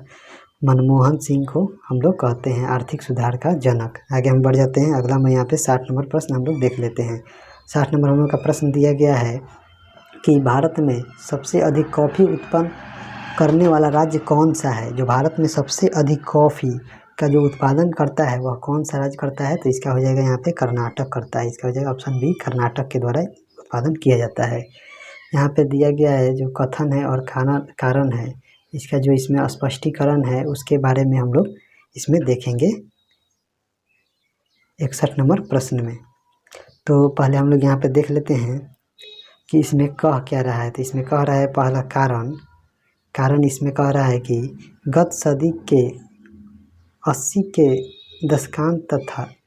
मनमोहन सिंह को हम लोग कहते हैं आर्थिक सुधार का जनक। आगे हम बढ़ जाते हैं, अगला में यहाँ पे 60 नंबर प्रश्न हम लोग देख लेते हैं। 60 नंबर हम लोग का प्रश्न दिया गया है कि भारत में सबसे अधिक कॉफ़ी उत्पन्न करने वाला राज्य कौन सा है? जो भारत में सबसे अधिक कॉफ़ी का जो उत्पादन करता है वह कौन सा राज्य करता है? तो इसका हो जाएगा यहाँ पे कर्नाटक करता है। इसका हो जाएगा ऑप्शन बी, कर्नाटक के द्वारा उत्पादन किया जाता है। यहाँ पे दिया गया है जो कथन है और कारण है, इसका जो इसमें स्पष्टीकरण है उसके बारे में हम लोग इसमें देखेंगे 61 नंबर प्रश्न में। तो पहले हम लोग यहाँ पे देख लेते हैं कि इसमें कह क्या रहा है। तो इसमें कह रहा है पहला कारण इसमें कह रहा है कि गत सदी के 80 के दशकांत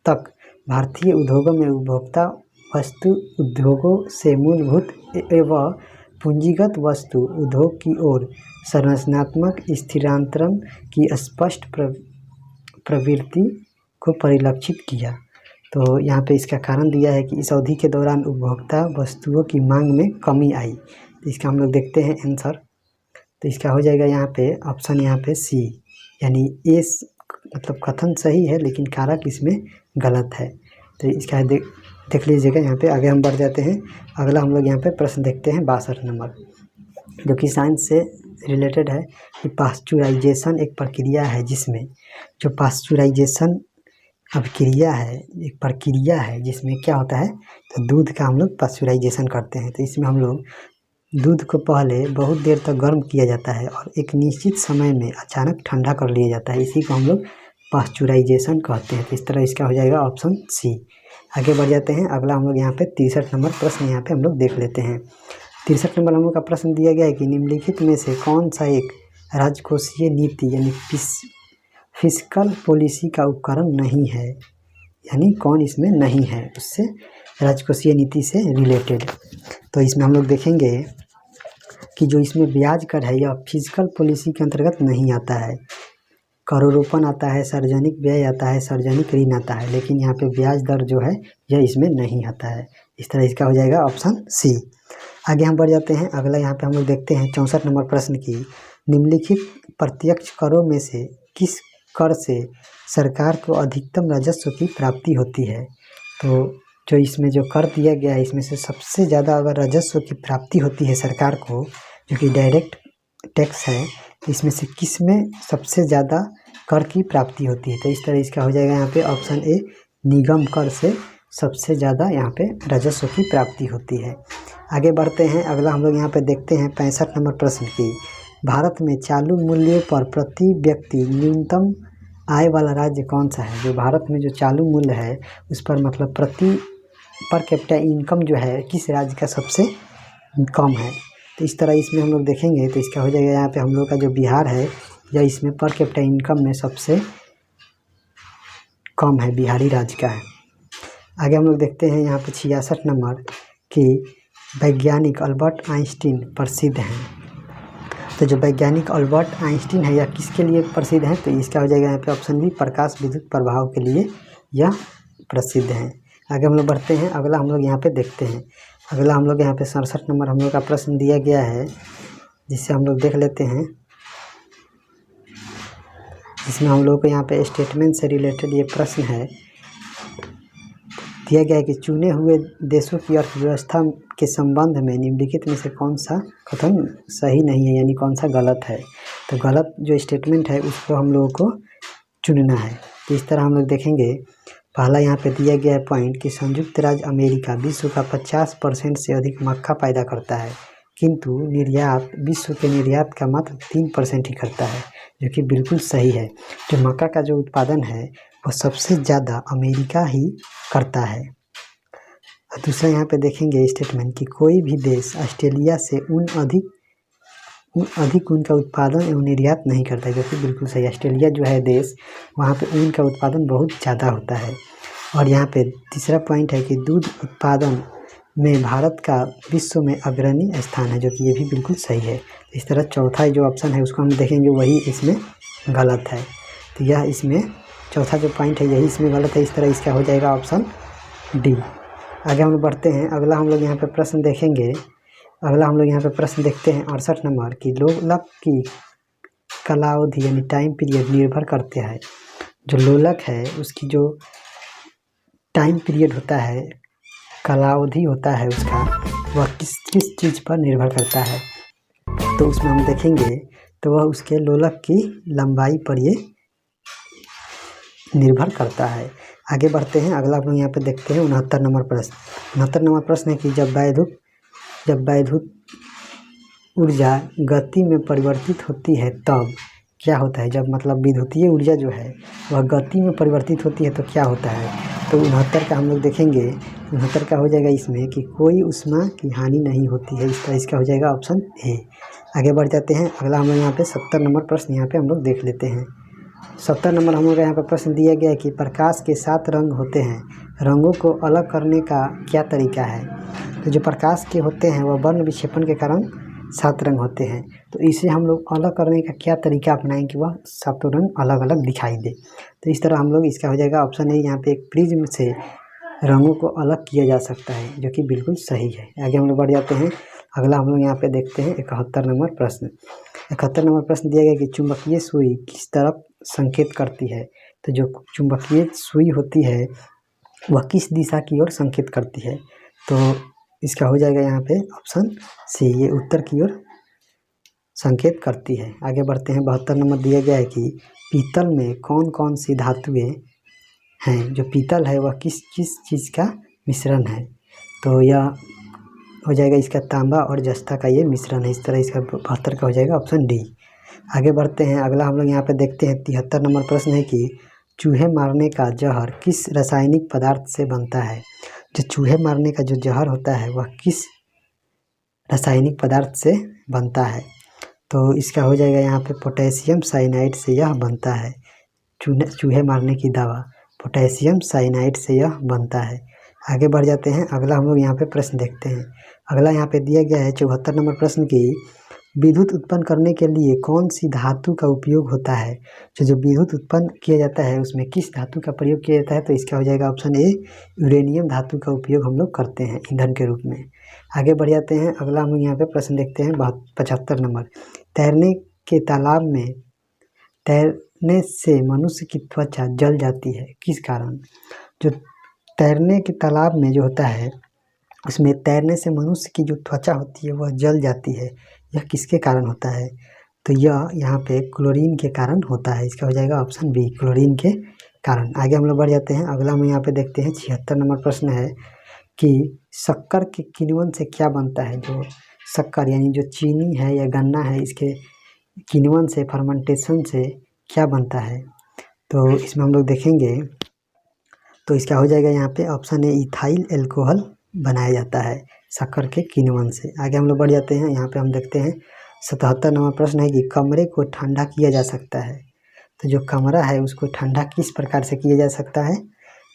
तक भारतीय उद्योगों में उपभोक्ता वस्तु उद्योगों से मूलभूत एवं पूंजीगत वस्तु उद्योग की ओर संरचनात्मक स्थिरांतरण की स्पष्ट प्रवृत्ति को परिलक्षित किया। तो यहाँ पे इसका कारण दिया है कि इस अवधि के दौरान उपभोक्ता वस्तुओं की मांग में कमी आई। तो इसका हम लोग देखते हैं आंसर। तो इसका हो जाएगा यहाँ पे ऑप्शन यहाँ पे सी, यानी ए मतलब कथन सही है लेकिन कारक इसमें गलत है। तो इसका देख लीजिएगा यहाँ पे। आगे हम बढ़ जाते हैं, अगला हम लोग यहाँ पे प्रश्न देखते हैं 62 नंबर, जो कि साइंस से रिलेटेड है कि पास्चुराइजेशन एक प्रक्रिया है जिसमें जो पास्चुराइजेशन अभिक्रिया है, एक प्रक्रिया है जिसमें क्या होता है, तो दूध का हम लोग पास्चुराइजेशन करते हैं। तो इसमें हम लोग दूध को पहले बहुत देर तक गर्म किया जाता है और एक निश्चित समय में अचानक ठंडा कर लिया जाता है, इसी को हम लोग पास्चुराइजेशन कहते हैं। तो इस तरह इसका हो जाएगा ऑप्शन सी। आगे बढ़ जाते हैं, अगला हम लोग यहाँ पे 63 नंबर प्रश्न यहाँ पे हम लोग देख लेते हैं। 63 नंबर हम लोग का प्रश्न दिया गया है कि निम्नलिखित में से कौन सा एक राजकोषीय नीति यानी फिस्कल पॉलिसी का उपकरण नहीं है, यानी कौन इसमें नहीं है उससे राजकोषीय नीति से रिलेटेड। तो इसमें हम लोग देखेंगे कि जो इसमें ब्याज कर है यह फिस्कल पॉलिसी के अंतर्गत नहीं आता है। करोड़ोपन आता है, सार्वजनिक व्यय आता है, सार्वजनिक ऋण आता है, लेकिन यहाँ पे ब्याज दर जो है यह इसमें नहीं आता है। इस तरह इसका हो जाएगा ऑप्शन सी। आगे हम बढ़ जाते हैं, अगला यहाँ पे हम लोग देखते हैं 64 नंबर प्रश्न की निम्नलिखित प्रत्यक्ष करों में से किस कर से सरकार को अधिकतम राजस्व की प्राप्ति होती है। तो जो इसमें जो कर दिया गया है इसमें से सबसे ज़्यादा अगर राजस्व की प्राप्ति होती है सरकार को, जो कि डायरेक्ट टैक्स है, इसमें से किस में सबसे ज़्यादा कर की प्राप्ति होती है। तो इस तरह इसका हो जाएगा यहाँ पे ऑप्शन ए, निगम कर से सबसे ज़्यादा यहाँ पे राजस्व की प्राप्ति होती है। आगे बढ़ते हैं, अगला हम लोग यहाँ पे देखते हैं 65 नंबर प्रश्न की भारत में चालू मूल्यों पर प्रति व्यक्ति न्यूनतम आय वाला राज्य कौन सा है। जो भारत में जो चालू मूल्य है उस पर मतलब पर कैपिटा इनकम जो है किस राज्य का सबसे कम है। तो इस तरह इसमें हम लोग देखेंगे तो इसका हो जाएगा यहाँ पे हम लोग का जो बिहार है या इसमें पर कैपिटा इनकम में सबसे कम है, बिहारी राज्य का है। आगे हम लोग देखते हैं यहाँ पे 66 नंबर कि वैज्ञानिक अल्बर्ट आइंस्टीन प्रसिद्ध हैं। तो जो वैज्ञानिक अल्बर्ट आइंस्टीन है यह किसके लिए प्रसिद्ध है। तो इसका हो जाएगा यहाँ पे ऑप्शन बी, प्रकाश विद्युत प्रभाव के लिए यह प्रसिद्ध है। आगे हम लोग बढ़ते हैं, अगला हम लोग यहाँ पे देखते हैं, अगला हम लोग यहाँ पे 67 नंबर हम लोग का प्रश्न दिया गया है जिससे हम लोग देख लेते हैं जिसमें हम लोग को यहाँ पे स्टेटमेंट से रिलेटेड ये प्रश्न है, दिया गया है कि चुने हुए देशों की अर्थव्यवस्था के संबंध में निम्नलिखित में से कौन सा कथन सही नहीं है, यानी कौन सा गलत है। तो गलत जो स्टेटमेंट है उसको हम लोगों को चुनना है। तो इस तरह हम लोग देखेंगे। पहला यहाँ पे दिया गया है पॉइंट कि संयुक्त राज्य अमेरिका विश्व का 50% से अधिक मक्का पैदा करता है, किंतु निर्यात विश्व के निर्यात का मात्र 3% ही करता है, जो कि बिल्कुल सही है। जो मक्का का जो उत्पादन है वो सबसे ज़्यादा अमेरिका ही करता है। और दूसरा यहाँ पे देखेंगे स्टेटमेंट कि कोई भी देश ऑस्ट्रेलिया से अधिक ऊन का उत्पादन एवं निर्यात नहीं करता है, जो कि बिल्कुल सही है। ऑस्ट्रेलिया जो है देश, वहाँ पे ऊन का उत्पादन बहुत ज़्यादा होता है। और यहाँ पे तीसरा पॉइंट है कि दूध उत्पादन में भारत का विश्व में अग्रणी स्थान है, जो कि ये भी बिल्कुल सही है। इस तरह चौथा जो ऑप्शन है उसको हम देखेंगे, वही इसमें गलत है। तो यह इसमें चौथा जो पॉइंट है यही इसमें गलत है। इस तरह इसका हो जाएगा ऑप्शन डी। आगे हम लोग बढ़ते हैं। अगला हम लोग यहाँ पे प्रश्न देखेंगे। अगला हम लोग यहाँ पे प्रश्न देखते हैं 68 नंबर की लोलक की कालावधि यानी टाइम पीरियड निर्भर करते हैं। जो लोलक है उसकी जो टाइम पीरियड होता है, कालावधि होता है उसका, वह किस किस चीज़ पर निर्भर करता है। तो उसमें हम देखेंगे तो वह उसके लोलक की लंबाई पर ये निर्भर करता है। आगे बढ़ते हैं। अगला हम लोग यहाँ पे देखते हैं 69 नंबर प्रश्न। 69 नंबर प्रश्न है कि जब वैद्युत ऊर्जा गति में परिवर्तित होती है तब क्या होता है। जब मतलब विद्युतीय ऊर्जा जो है वह गति में परिवर्तित होती है तो क्या होता है। तो 69 का हम लोग देखेंगे। 69 का हो जाएगा इसमें कि कोई ऊष्मा की हानि नहीं होती है। इसका हो जाएगा ऑप्शन ए। आगे बढ़ जाते हैं। अगला हम लोग यहाँ पे 70 नंबर प्रश्न यहाँ पे हम लोग देख लेते हैं। 70 नंबर हम लोग यहाँ पर प्रश्न दिया गया है कि प्रकाश के 7 रंग होते हैं, रंगों को अलग करने का क्या तरीका है। तो जो प्रकाश के होते हैं वह वर्ण विक्षेपण के कारण 7 रंग होते हैं। तो इसे हम लोग अलग करने का क्या तरीका अपनाएं कि वह 7 रंग अलग अलग दिखाई दे। तो इस तरह हम लोग इसका हो जाएगा ऑप्शन ए। यहाँ पे एक प्रिज्म से रंगों को अलग किया जा सकता है, जो कि बिल्कुल सही है। आगे हम लोग बढ़ जाते हैं। अगला हम लोग यहाँ पे देखते हैं 71 नंबर प्रश्न। 71 नंबर प्रश्न दिया गया कि चुंबकीय सुई किस तरफ संकेत करती है। तो जो चुंबकीय सुई होती है वह किस दिशा की ओर संकेत करती है। तो इसका हो जाएगा यहाँ पे ऑप्शन सी, ये उत्तर की ओर संकेत करती है। आगे बढ़ते हैं। 72 नंबर दिया गया है कि पीतल में कौन कौन सी धातुएं हैं। जो पीतल है वह किस किस चीज़ का मिश्रण है। तो यह हो जाएगा इसका तांबा और जस्ता का ये मिश्रण है। इस तरह इसका 72 का हो जाएगा ऑप्शन डी। आगे बढ़ते हैं। अगला हम लोग यहाँ पे देखते हैं 73 नंबर प्रश्न है कि चूहे मारने का जहर किस रासायनिक पदार्थ से बनता है। जो चूहे मारने का जो जहर होता है वह किस रासायनिक पदार्थ से बनता है। तो इसका हो जाएगा यहाँ पे पोटेशियम साइनाइड से यह बनता है। चूहे मारने की दवा पोटेशियम साइनाइड से यह बनता है। आगे बढ़ जाते हैं। अगला हम लोग यहाँ पे प्रश्न देखते हैं। अगला यहाँ पे दिया गया है 74 नंबर प्रश्न की विद्युत उत्पन्न करने के लिए कौन सी धातु का उपयोग होता है। जो विद्युत उत्पन्न किया जाता है उसमें किस धातु का प्रयोग किया जाता है। तो इसका हो जाएगा ऑप्शन ए, यूरेनियम धातु का उपयोग हम लोग करते हैं ईंधन के रूप में। आगे बढ़ जाते हैं। अगला हम लोग यहाँ पे प्रश्न देखते हैं 75 नंबर। तैरने के तालाब में तैरने से मनुष्य की त्वचा जल जाती है, किस कारण। जो तैरने के तालाब में जो होता है उसमें तैरने से मनुष्य की जो त्वचा होती है वह जल जाती है, यह किसके कारण होता है। तो यह यहाँ पे क्लोरीन के कारण होता है। इसका हो जाएगा ऑप्शन बी, क्लोरीन के कारण। आगे हम लोग बढ़ जाते हैं। अगला हम यहाँ पे देखते हैं 76 नंबर प्रश्न है कि शक्कर के किण्वन से क्या बनता है। जो शक्कर यानी जो चीनी है या गन्ना है, इसके किण्वन से, फर्मेंटेशन से क्या बनता है। तो इसमें हम लोग देखेंगे तो इसका हो जाएगा यहाँ पे ऑप्शन ए, इथाइल एल्कोहल बनाया जाता है शक्कर के किण्वन से। आगे हम लोग बढ़ जाते हैं। यहाँ पे हम देखते हैं 77 नंबर प्रश्न है कि कमरे को ठंडा किया जा सकता है। तो जो कमरा है उसको ठंडा किस प्रकार से किया जा सकता है।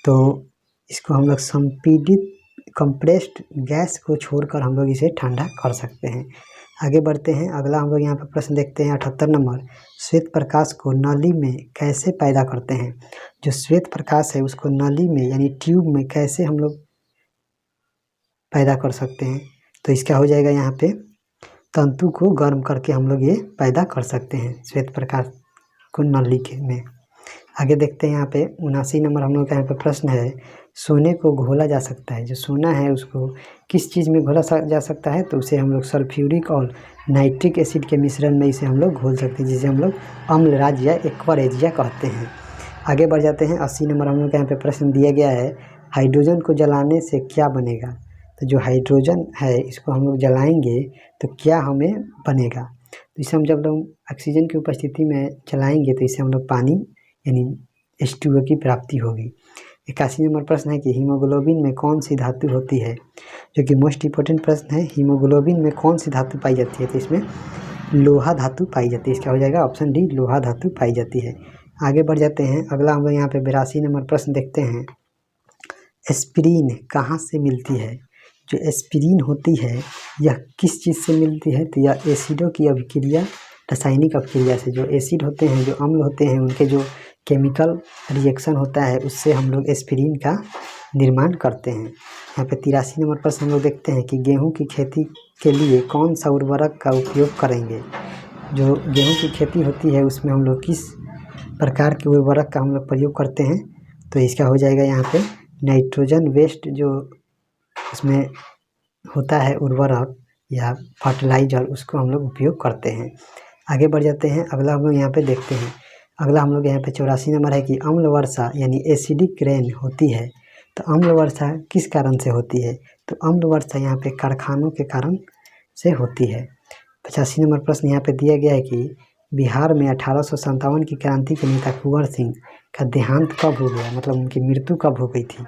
तो इसको हम लोग संपीड़ित कंप्रेस्ड गैस को छोड़कर हम लोग इसे ठंडा कर सकते हैं। आगे बढ़ते हैं। अगला हम लोग यहाँ पर प्रश्न देखते हैं 78 नंबर। श्वेत प्रकाश को नली में कैसे पैदा करते हैं। जो श्वेत प्रकाश है उसको नली में यानी ट्यूब में कैसे हम लोग पैदा कर सकते हैं। तो इसका हो जाएगा यहाँ पे तंतु को गर्म करके हम लोग ये पैदा कर सकते हैं श्वेत प्रकाश उसको नली के में। आगे देखते हैं यहाँ पे 79 नंबर हम लोग का यहाँ पे प्रश्न है, सोने को घोला जा सकता है, जो सोना है उसको किस चीज़ में घोला जा सकता है, तो उसे हम लोग सल्फ्यूरिक और नाइट्रिक एसिड के मिश्रण में इसे हम लोग घोल सकते हैं, जिसे हम लोग अम्लराज या एक्वारेजिया कहते हैं। आगे बढ़ जाते हैं 80 नंबर हम लोग का यहाँ पे प्रश्न दिया गया है, हाइड्रोजन को जलाने से क्या बनेगा। तो जो हाइड्रोजन है इसको हम लोग जलाएंगे तो क्या हमें बनेगा, तो इसे हम जब लोग ऑक्सीजन की उपस्थिति में जलाएंगे तो इसे हम लोग पानी यानी H2O की प्राप्ति होगी। 81 नंबर प्रश्न है कि हीमोग्लोबिन में कौन सी धातु होती है, जो कि मोस्ट इंपॉर्टेंट प्रश्न है। हीमोग्लोबिन में कौन सी धातु पाई जाती है, तो इसमें लोहा धातु पाई जाती है। इसका हो जाएगा ऑप्शन डी, लोहा धातु पाई जाती है। आगे बढ़ जाते हैं, अगला हम लोग यहाँ पे 82 नंबर प्रश्न देखते हैं, एस्पिरिन कहाँ से मिलती है। जो एस्पिरिन होती है यह किस चीज़ से मिलती है, तो यह एसिडों की अभिक्रिया, रासायनिक अभिक्रिया से। जो एसिड होते हैं, जो अम्ल होते हैं, उनके जो केमिकल रिएक्शन होता है उससे हम लोग एस्पिरिन का निर्माण करते हैं। यहाँ पे 83 नंबर प्रश्न हम लोग देखते हैं कि गेहूं की खेती के लिए कौन सा उर्वरक का उपयोग करेंगे। जो गेहूं की खेती होती है उसमें हम लोग किस प्रकार के उर्वरक का हम लोग प्रयोग करते हैं, तो इसका हो जाएगा यहाँ पे नाइट्रोजन वेस्ट जो उसमें होता है उर्वरक या फर्टिलाइजर, उसको हम लोग उपयोग करते हैं। आगे बढ़ जाते हैं, अगला हम लोग यहाँ पे देखते हैं, अगला हम लोग यहाँ पे 84 नंबर है कि अम्ल वर्षा यानी एसिडिक रेन होती है, तो अम्ल वर्षा किस कारण से होती है, तो अम्ल वर्षा यहाँ पे कारखानों के कारण से होती है। 85 नंबर प्रश्न यहाँ पे दिया गया है कि बिहार में 1857 की क्रांति के नेता कुंवर सिंह का देहांत कब हो गया, मतलब उनकी मृत्यु कब हो गई थी।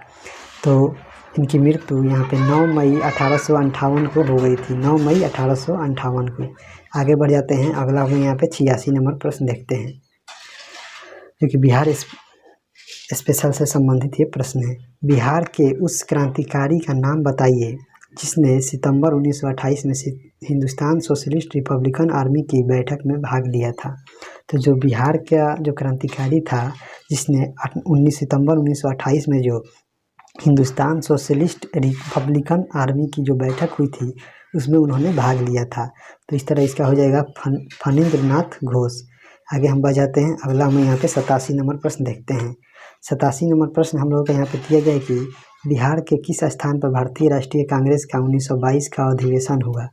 तो इनकी मृत्यु यहाँ पे 9 मई 1858 को हो गई थी, 9 मई 1858 को। आगे बढ़ जाते हैं, अगला हम यहाँ पे 86 नंबर प्रश्न देखते हैं, जो कि बिहार स्पेशल से संबंधित ये प्रश्न है। बिहार के उस क्रांतिकारी का नाम बताइए जिसने सितंबर 1928 में हिंदुस्तान सोशलिस्ट रिपब्लिकन आर्मी की बैठक में भाग लिया था। तो जो बिहार का जो क्रांतिकारी था जिसने 19 सितंबर 1928 में जो हिंदुस्तान सोशलिस्ट रिपब्लिकन आर्मी की जो बैठक हुई थी उसमें उन्होंने भाग लिया था, तो इस तरह इसका हो जाएगा फणींद्र नाथ घोष। आगे हम बढ़ जाते हैं, अगला हम यहाँ पे 87 नंबर प्रश्न देखते हैं। 87 नंबर प्रश्न हम लोगों का यहाँ पे दिया गया है कि बिहार के किस स्थान पर भारतीय राष्ट्रीय कांग्रेस का 1922 का अधिवेशन हुआ।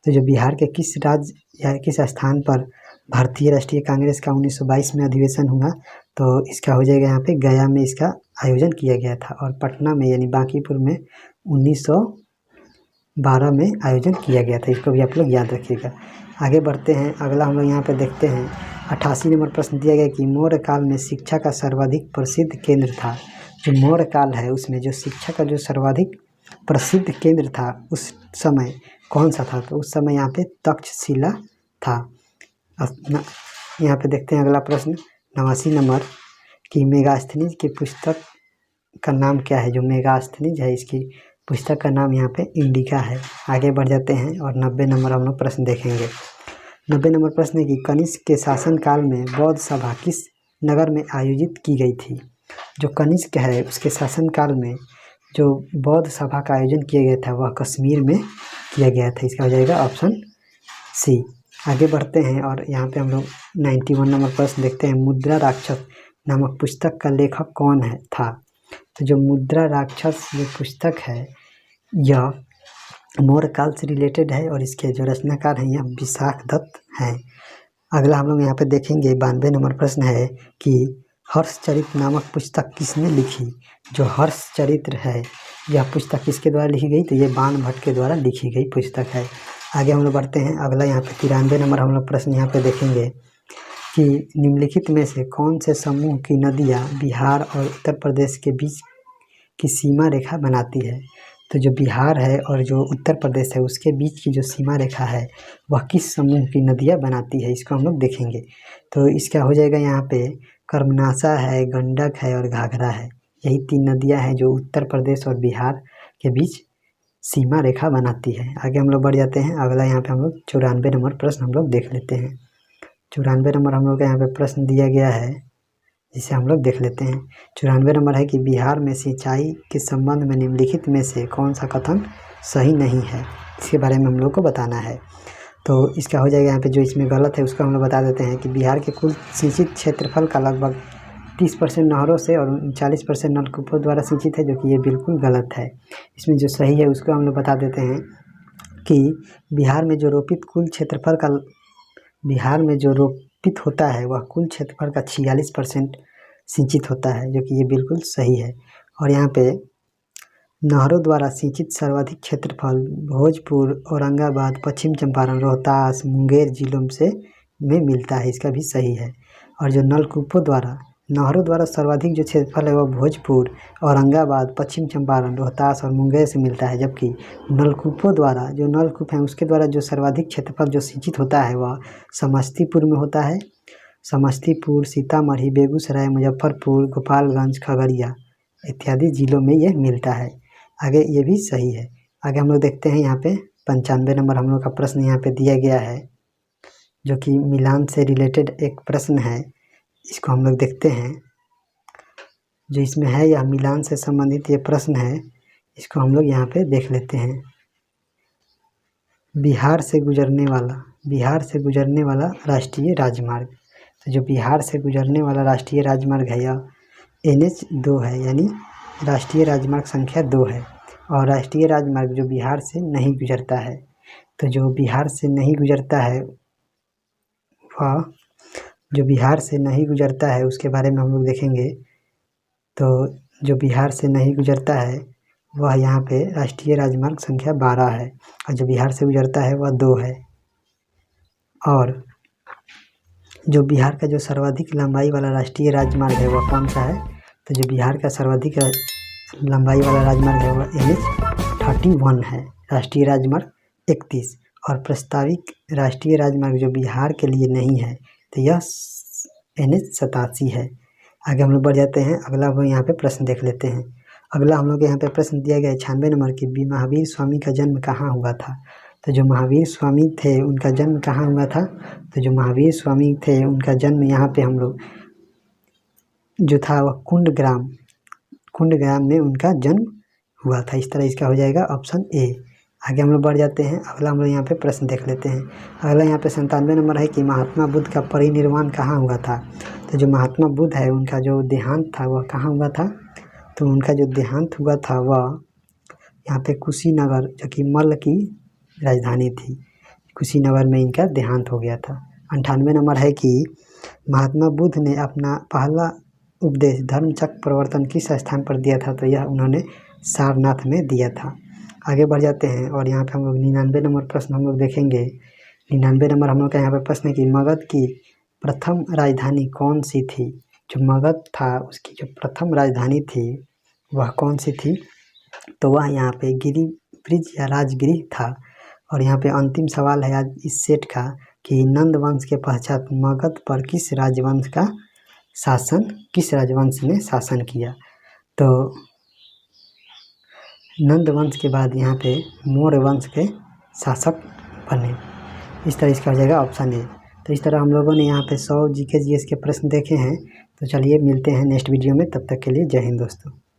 तो जो बिहार के किस राज्य या किस स्थान पर भारतीय राष्ट्रीय कांग्रेस का 1922 में अधिवेशन हुआ, तो इसका हो जाएगा यहाँ पे गया में इसका आयोजन किया गया था, और पटना में यानी बांकीपुर में 1912 में आयोजन किया गया था। इसको भी आप लोग याद रखिएगा। आगे बढ़ते हैं, अगला हम लोग यहाँ पे देखते हैं 88 नंबर प्रश्न दिया गया कि मौर्य काल में शिक्षा का सर्वाधिक प्रसिद्ध केंद्र था। जो मौर्य काल है उसमें जो शिक्षा का जो सर्वाधिक प्रसिद्ध केंद्र था उस समय कौन सा था, तो उस समय यहाँ पे तक्षशिला था। यहाँ पे देखते हैं अगला प्रश्न 89 नंबर कि मेगास्थनीज की पुस्तक का नाम क्या है। जो मेगास्थनीज है इसकी पुस्तक का नाम यहाँ पे इंडिका है। आगे बढ़ जाते हैं और 90 नंबर हम लोग प्रश्न देखेंगे। 90 नंबर प्रश्न है कि कनिष्क के शासनकाल में बौद्ध सभा किस नगर में आयोजित की गई थी। जो कनिष्क है उसके शासनकाल में जो बौद्ध सभा का आयोजन किया गया था वह कश्मीर में किया गया था। इसका हो जाएगा ऑप्शन सी। आगे बढ़ते हैं और यहाँ पे हम लोग 91 नंबर प्रश्न देखते हैं, मुद्रा राक्षस नामक पुस्तक का लेखक कौन है था। तो जो मुद्रा राक्षस जो पुस्तक है यह मौर्य काल से रिलेटेड है और इसके जो रचनाकार हैं यह विशाख दत्त हैं। अगला हम लोग यहाँ पे देखेंगे 92 नंबर प्रश्न है कि हर्षचरित नामक पुस्तक किसने लिखी। जो हर्षचरित्र है यह पुस्तक किसके द्वारा लिखी गई, तो ये बाण भट्ट के द्वारा लिखी गई पुस्तक है। आगे हम लोग बढ़ते हैं, अगला यहाँ पे 93 नंबर हम लोग प्रश्न यहाँ पे देखेंगे कि निम्नलिखित में से कौन से समूह की नदियाँ बिहार और उत्तर प्रदेश के बीच की सीमा रेखा बनाती है। तो जो बिहार है और जो उत्तर प्रदेश है उसके बीच की जो सीमा रेखा है वह किस समूह की नदियाँ बनाती है, इसको हम लोग देखेंगे। तो इसका हो जाएगा यहाँ पे कर्मनाशा है, गंडक है और घाघरा है। यही 3 नदियाँ हैं जो उत्तर प्रदेश और बिहार के बीच सीमा रेखा बनाती है। आगे हम लोग बढ़ जाते हैं, अगला यहाँ पे हम लोग 94 नंबर प्रश्न हम लोग देख लेते हैं। 94 नंबर हम लोग का यहाँ पे प्रश्न दिया गया है जिसे हम लोग देख लेते हैं। 94 नंबर है कि बिहार में सिंचाई के संबंध में निम्नलिखित में से कौन सा कथन सही नहीं है, इसके बारे में हम लोग को बताना है। तो इसका हो जाएगा यहाँ पे जो इसमें गलत है उसको हम लोग बता देते हैं कि बिहार के कुल सिंचित क्षेत्रफल का लगभग 30% नहरों से और 40% नलकूपों द्वारा सिंचित है, जो कि ये बिल्कुल गलत है। इसमें जो सही है उसको हम लोग बता देते हैं कि बिहार में जो रोपित होता है वह कुल क्षेत्रफल का 46% सिंचित होता है, जो कि ये बिल्कुल सही है। और यहाँ पे नहरों द्वारा सिंचित सर्वाधिक क्षेत्रफल भोजपुर, औरंगाबाद, पश्चिम चंपारण, रोहतास, मुंगेर जिलों में मिलता है, इसका भी सही है। और जो नहरों द्वारा सर्वाधिक जो क्षेत्रफल है वह भोजपुर, औरंगाबाद, पश्चिम चंपारण, रोहतास और मुंगेर से मिलता है, जबकि नलकूप हैं उसके द्वारा जो सर्वाधिक क्षेत्रफल जो सिंचित होता है वह समस्तीपुर में होता है। समस्तीपुर, सीतामढ़ी, बेगूसराय, मुजफ्फरपुर, गोपालगंज, खगड़िया इत्यादि जिलों में ये मिलता है। आगे ये भी सही है। आगे हम लोग देखते हैं यहाँ पे 95 नंबर हम लोग का प्रश्न यहाँ पे दिया गया है, जो कि मिलान से रिलेटेड एक प्रश्न है। इसको हम लोग देखते हैं, जो इसमें है यह मिलान से संबंधित ये प्रश्न है, इसको हम लोग यहाँ पे देख लेते हैं। बिहार से गुजरने वाला राष्ट्रीय राजमार्ग, तो जो बिहार से गुजरने वाला राष्ट्रीय राजमार्ग है यह NH2 है, यानी राष्ट्रीय राजमार्ग संख्या 2 है। और राष्ट्रीय राजमार्ग जो बिहार से नहीं गुजरता है, तो जो बिहार से नहीं गुजरता है उसके बारे में हम लोग देखेंगे। तो जो बिहार से नहीं गुजरता है वह यहाँ पे राष्ट्रीय राजमार्ग संख्या 12 है, और जो बिहार से गुजरता है वह 2 है। और जो बिहार का जो सर्वाधिक लंबाई वाला राष्ट्रीय राजमार्ग है वह कौन सा है, तो जो बिहार का सर्वाधिक लंबाई वाला राजमार्ग है वह NH31 है, राष्ट्रीय राजमार्ग 31। और प्रस्तावित राष्ट्रीय राजमार्ग जो बिहार के लिए नहीं है तो यह NH87 है। आगे हम लोग बढ़ जाते हैं, अगला वो यहाँ पे प्रश्न देख लेते हैं। अगला हम लोग यहाँ पे प्रश्न दिया गया है 96 नंबर की, महावीर स्वामी का जन्म कहाँ हुआ था। तो जो महावीर स्वामी थे उनका जन्म कहाँ हुआ था, तो जो महावीर स्वामी थे उनका जन्म यहाँ पे हम लोग जो था वह कुंडग्राम में उनका जन्म हुआ था। इस तरह इसका हो जाएगा ऑप्शन ए। आगे हम लोग बढ़ जाते हैं, अगला हम लोग यहाँ पे प्रश्न देख लेते हैं। अगला यहाँ पे 97 नंबर है कि महात्मा बुद्ध का परिनिर्वाण कहाँ हुआ था। तो जो महात्मा बुद्ध है उनका जो देहांत था वह कहाँ हुआ था, तो उनका जो देहांत हुआ था वह यहाँ पे कुशीनगर, जो कि मल्ल की राजधानी थी, कुशीनगर में इनका देहांत हो गया था। 98 नंबर है कि महात्मा बुद्ध ने अपना पहला उपदेश धर्मचक्र प्रवर्तन किस स्थान पर दिया था, तो यह उन्होंने सारनाथ में दिया था। आगे बढ़ जाते हैं और यहाँ पे हम लोग 99 नंबर प्रश्न हम लोग देखेंगे। 99 नंबर हम लोग का यहाँ पे प्रश्न है कि मगध की प्रथम राजधानी कौन सी थी। जो मगध था उसकी जो प्रथम राजधानी थी वह कौन सी थी, तो वह यहाँ पे गिरिब्रिज या राजगृह था। और यहाँ पे अंतिम सवाल है आज इस सेट का कि नंद वंश के पश्चात मगध पर किस राजवंश ने शासन किया। तो नंद वंश के बाद यहाँ पे मौर्य वंश के शासक बने। इस तरह इसका हो जाएगा ऑप्शन ए। तो इस तरह हम लोगों ने यहाँ पे 100 GK GS के प्रश्न देखे हैं। तो चलिए मिलते हैं नेक्स्ट वीडियो में, तब तक के लिए जय हिंद दोस्तों।